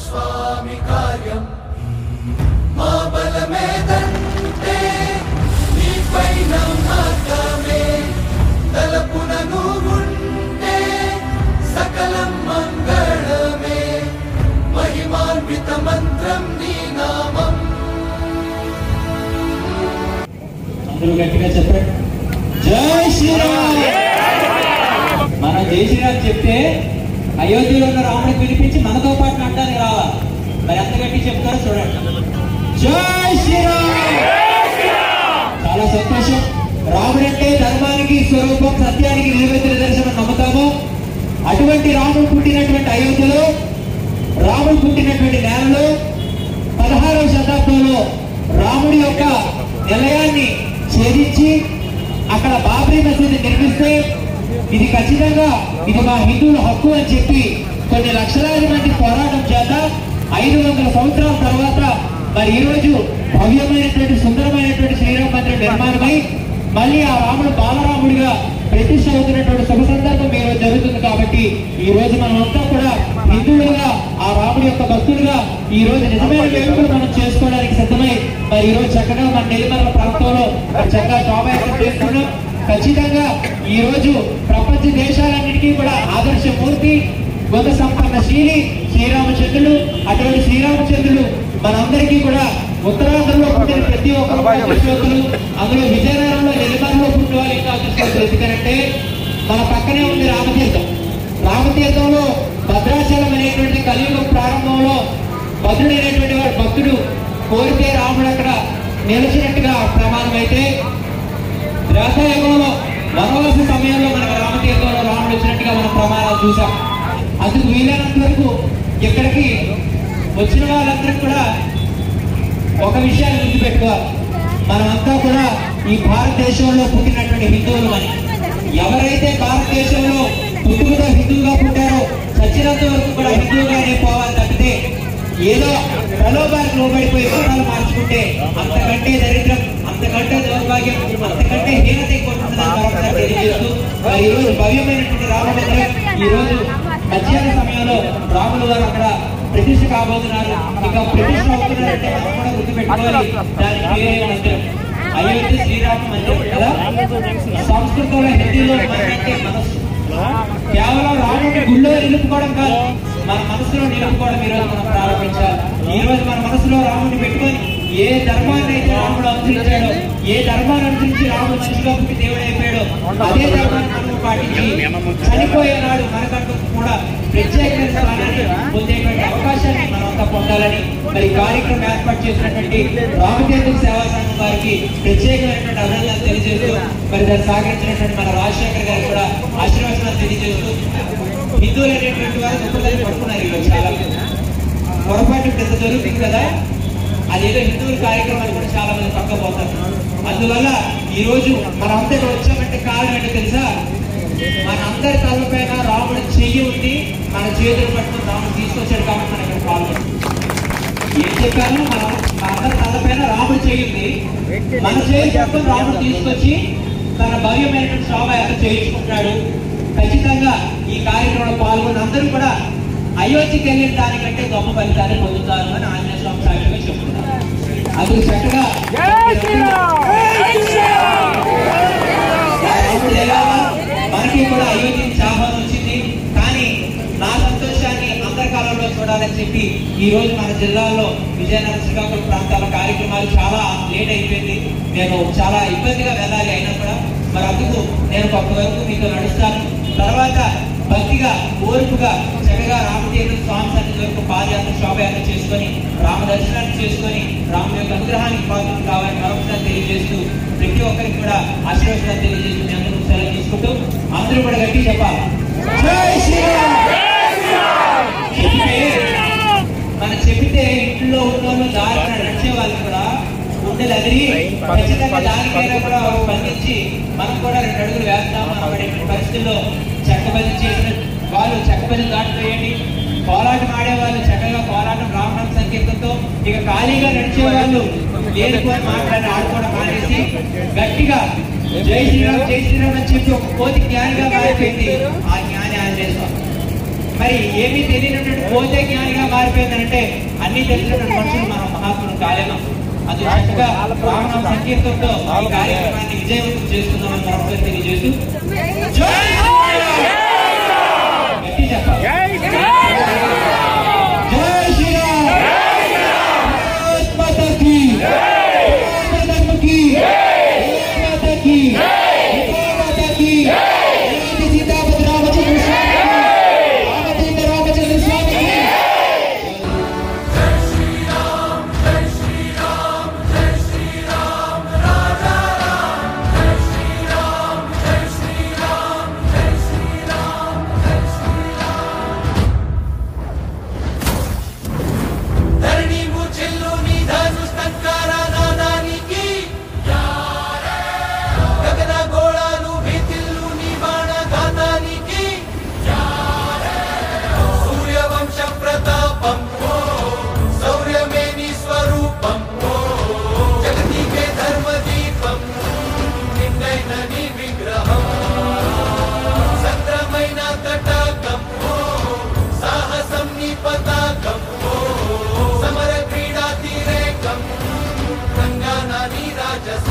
స్వామి కార్యం మా బలమేదంటే నీపై నమ్మకమే తలపున నువ్వుంటే సకలం మంగళమే మహిమాన్విత మంత్రం నీ నామం. అందరూ గట్టిగా చెప్పండి జై శ్రీరామ్. మనం జై శ్రీరామ్ చెప్తే అయోధ్యలో ఉన్న రాముడికి వినిపించి మనతో పాటు అంటానికి రావాలి. మరి ఎంత గట్టి చెప్తారో చూడండి. జై శ్రీరామ్. చాలా సంతోషం. రాముడంటే ధర్మానికి స్వరూపం, సత్యానికి నిలబెట్టిన దర్శనం నమ్ముతాము. అటువంటి రాముడు పుట్టినటువంటి అయోధ్యలో, రాముడు పుట్టినటువంటి నేలలో 16వ శతాబ్దంలో రాముడి యొక్క నిలయాన్ని ఛేదించి అక్కడ బాబ్రీ మసీదు నిర్మిస్తే ఇది ఖచ్చితంగా ఇది మా హిందువుల హక్కు అని చెప్పి కొన్ని లక్షలాది మంది పోరాటం చేత 500 సంవత్సరాల తర్వాత మరి ఈ రోజు భవ్యమైనటువంటి సుందరమైనటువంటి శ్రీరామ మందిరం నిర్మాణమై మళ్ళీ ఆ రాముడు బాలరాముడిగా ప్రతిష్ఠ అవుతున్నటువంటి శుభ సందర్భం ఈ రోజు జరుగుతుంది. కాబట్టి ఈ రోజు మనమంతా కూడా హిందువులుగా ఆ రాముడి యొక్క భక్తులుగా ఈ రోజు నిజమైన వేడుకలు మనం చేసుకోవడానికి సిద్ధమై మరి ఈ రోజు చక్కగా మన నెల్లిమర్ల ప్రాంతంలో చక్కగా శోభయాత్ర చేస్తున్నాం. ఖచ్చితంగా ఈ రోజు ప్రపంచ దేశాలన్నిటికీ కూడా ఆదర్శమూర్తి గొప్ప సంపన్నశీలి శ్రీరామచంద్రుడు. అటువంటి శ్రీరామచంద్రుడు మనందరికీ కూడా ఉత్తరాంధ్రలో పుట్టిన ప్రతి ఒక్కరు అదృష్టవంతులు. అందులో విజయనగరంలో నెల్లిమర్లలో పుట్టిన వాళ్ళు ఇంకా అదృష్టవంతులు. ఎందుకంటే మన పక్కనే ఉంది రామతీర్థం. రామతీర్థంలో భద్రాచలం అనేటువంటి కలియుగం ప్రారంభంలో భద్రుడైనటువంటి వాడు భక్తుడు కోరితే రాముడు అక్కడ నిలిచినట్టుగా ప్రమాణం అయితే త్రేతాయుగంలో వనవాస సమయంలో మనకు రామతీర్థంలో రాముడు వచ్చినట్టుగా మనం ప్రమాణాలు చూసాం. అందుకు వీలైనంత వరకు ఇక్కడికి వచ్చిన వాళ్ళందరికీ కూడా ఒక విషయాన్ని గుర్తుపెట్టుకోవాలి. మనమంతా కూడా ఈ భారతదేశంలో పుట్టినటువంటి హిందువులు అని. ఎవరైతే భారతదేశంలో పుట్టుకతో హిందువుగా పుట్టారో చచ్చినంత వరకు కూడా హిందువుగానే పోవాలి తప్పితే ఏదో ప్రలోభానికి లోబడిపోయి మతాలు మార్చుకుంటే అంతకంటే దరిద్రం, అంతకంటే దౌర్భాగ్యం, అంతకంటే హీనత ఇంకొంటుందని తెలియజేస్తూ మరి ఈ రోజు భవ్యమైనటువంటి రామమందిరం ఈ రోజు మధ్యాహ్న సమయంలో రాముల వారు అక్కడ ప్రతిష్ఠ కాబోతున్నారు. ఇక ప్రతిష్ఠ అవుతున్నారంటే మనం కూడా గుర్తుపెట్టుకోవాలి. దాని పేరే మందిరం అయోధ్య శ్రీరామ మందిరం కదా. సంస్కృతంలో హిందీలో అంటే మనస్సు. కేవలం రాముడిని గుళ్ళో నిలుపుకోవడం కాదు, మన మనసులో నిలుపుకోవడం ఈ రోజు మనం ప్రారంభించాలి. ఈ రోజు మన మనసులో రాముడిని పెట్టుకొని ఏ ధర్మాన్ని అయితే రాముడు అనుసరించాడో, ఏ ధర్మాన్ని అనుసరించి రాముడు మనిషిగా పుట్టి దేవుడు అయిపోయాడో అదే ధర్మాన్ని మనం పాటించి చనిపోయే నాడు మనకంటూ కూడా ప్రత్యేకమైన స్థానాన్ని పొందేటువంటి అవకాశాన్ని మనం అంతా పొందాలని మరి కార్యక్రమం ఏర్పాటు చేసినటువంటి రామతీర్థ సేవా సంఘం వారికి ప్రత్యేకమైనటువంటి అభినందనలు తెలియజేస్తూ మరి దాన్ని సహకరించినటువంటి మన రాజశేఖర్ గారికి కూడా ఆశీర్వచనాలు తెలియజేస్తూ హిందువులు అనేటువంటి వారు దుఃఖాన్ని పడుతున్నారు. ఈరోజు చాలా పొరపాటు పెద్ద జరుగుతుంది కదా, అదేదో హిందువుల కార్యక్రమాలు కూడా చాలా మంది పక్కపోతారు. అందువల్ల ఈ రోజు మనం అంతా ఇక్కడ వచ్చామంటే కారణం ఏంటో తెలుసా? మన అందరి తలపైన రాముడు చెయ్యి ఉంది, మన చేతులు పట్టుకుని రాముడు తీసుకొచ్చాడు కాబట్టి మనం ఇక్కడ పాల్గొంటాం. ఏం చెప్పాను? మన అందరి తలపైన రాముడు చెయ్యి ఉంది, మన చేయి పట్టుకుని రాముడు తీసుకొచ్చి తన భవ్యమైనటువంటి శోభయాత్ర చేయించుకుంటున్నాడు. ఖచ్చితంగా ఈ కార్యక్రమంలో పాల్గొన్న అందరూ కూడా అయోధ్యకి వెళ్ళిన దానికంటే గొప్ప ఫలితాన్ని పొందుతారు అని ఆంజనేయ స్వామి సాక్షిగా చెప్తున్నారు. అది చక్కగా మనకి కూడా అయోధ్యకి ఆహ్వానం వచ్చింది. కానీ నా సంతోషాన్ని అంతర్కాలంలో చూడాలని చెప్పి ఈ రోజు మన జిల్లాలో విజయనగరం, శ్రీకాకుళం ప్రాంతాల కార్యక్రమాలు చాలా లేట్ అయిపోయింది. నేను చాలా ఇబ్బందిగా వెళ్ళాలి. అయినా కూడా మరి అందుకు నేను కొంతవరకు మీతో నడుస్తాను. తర్వాత భక్తిగా ఓర్పుగా చక్కగా రామతీర్థం స్వామి సన్నిధి వరకు పాదయాత్ర శోభయాత్ర చేసుకొని రామ దర్శనాన్ని చేసుకొని రాముడి యొక్క అనుగ్రహానికి పాత్రలు కావాలని మరొకసారి తెలియజేస్తూ ప్రతి ఒక్కరికి కూడా ఆశీర్వచనాలు తెలియజేస్తూ మీ అందరూ సెలవు తీసుకుంటూ అందరూ కూడా గట్టి చెప్పాలి. మనం చెబితే ఇంట్లో ఉన్న దారిన నడిచే వాళ్ళు కూడా గుండెలు అదిరి ఖచ్చితంగా దానికైనా కూడా స్పందించి మనం కూడా 2 అడుగులు వేస్తాము అనే పరిస్థితుల్లో చెక్కబది చేసిన వాళ్ళు చెక్కబది దాటిపోయండి. కోలాటం ఆడేవాళ్ళు చక్కగా కోలాటం రామనామ సంకీర్తనతో ఇక ఖాళీగా నడిచే వాళ్ళు లేనిపోయి మాట్లాడి ఆడుకోవడం మానేసి గట్టిగా జై శ్రీరామ్ జై శ్రీరామ్ అని చెప్పి ఒక కోతి జ్ఞానిగా మారిపోయింది. ఆ జ్ఞాని ఆంజనేయ స్వామి. మరి ఏమీ తెలియనటువంటి పోతే జ్ఞానిగా మారిపోయిందంటే అన్ని తెలిసినటువంటి మనుషులు మనం మహాత్ములు కాలేమా. అది చక్కగా రామనామ సంకీర్తనతో ఈ కార్యక్రమాన్ని విజయవంతం చేస్తున్నామని మరొకసారి తెలియజేస్తూ గట్టి చెప్పాలి. జై శ్రీరామ్, మాతా కీ, ధర్మ కీ, మాతా కీ, మాతా కీ, సీతాపతి రామచంద్ర స్వామి కీ. సమర క్రీడా తీరేకం గంగా నది రాజస